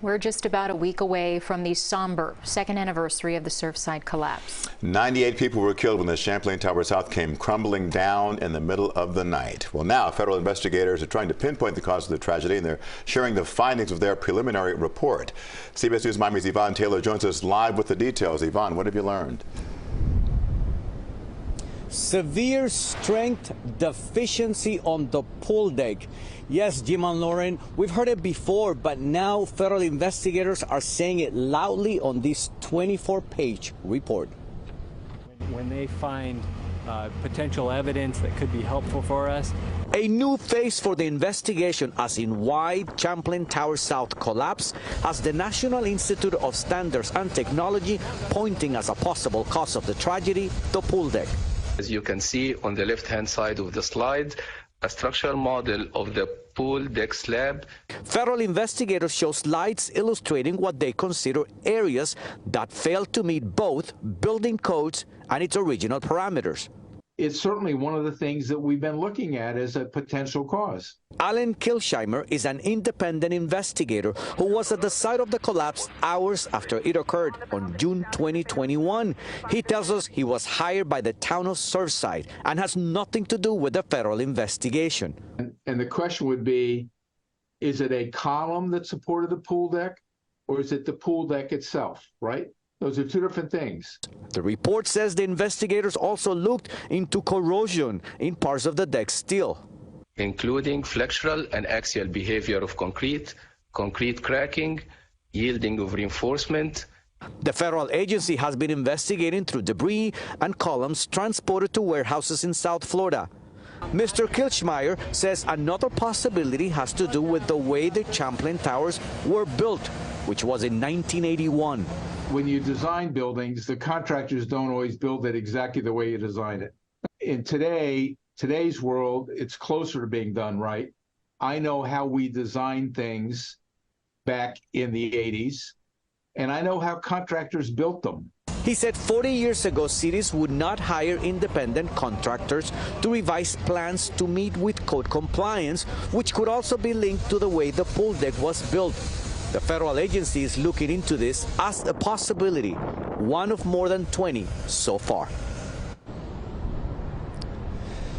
We're just about a week away from the somber second anniversary of the Surfside collapse. 98 people were killed when the Champlain Towers South came crumbling down in the middle of the night. Well, now federal investigators are trying to pinpoint the cause of the tragedy, and they're sharing the findings of their preliminary report. CBS News Miami's Yvonne Taylor joins us live with the details. Yvonne, what have you learned? Severe strength deficiency on the pool deck. Yes, Jim and Lauren, we've heard it before, but now federal investigators are saying it loudly on this 24-page report. When they find potential evidence that could be helpful for us. A new phase for the investigation as in why Champlain Towers South collapsed has the National Institute of Standards and Technology pointing as a possible cause of the tragedy, the pool deck. As you can see on the left-hand side of the slide, a structural model of the pool deck slab. Federal investigators show slides illustrating what they consider areas that fail to meet both building codes and its original parameters. It's certainly one of the things that we've been looking at as a potential cause. Alan Kilsheimer is an independent investigator who was at the site of the collapse hours after it occurred on June 2021. He tells us he was hired by the town of Surfside and has nothing to do with the federal investigation. And the question would be, is it a column that supported the pool deck, or is it the pool deck itself, right? Those are two different things. The report says the investigators also looked into corrosion in parts of the deck steel, including flexural and axial behavior of concrete cracking, yielding of reinforcement. The federal agency has been investigating through debris and columns transported to warehouses in South Florida. Mr. Kilshmeyer says another possibility has to do with the way the Champlain Towers were built, which was in 1981. When you design buildings, the contractors don't always build it exactly the way you design it. In today's world, it's closer to being done right. I know how we designed things back in the 80s, and I know how contractors built them. He said 40 years ago, cities would not hire independent contractors to revise plans to meet with code compliance, which could also be linked to the way the pool deck was built. The federal agency is looking into this as a possibility, one of more than 20 so far.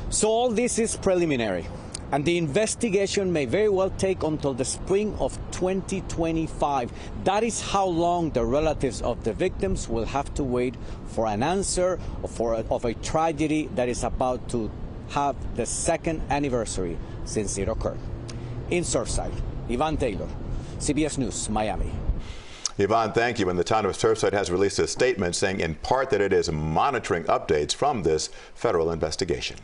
So all this is preliminary, and the investigation may very well take until the spring of 2025. That is how long the relatives of the victims will have to wait for an answer of a tragedy that is about to have the second anniversary since it occurred. In Surfside, Yvonne Taylor, CBS News, Miami. Yvonne, thank you. And the town of Surfside has released a statement saying in part that it is monitoring updates from this federal investigation.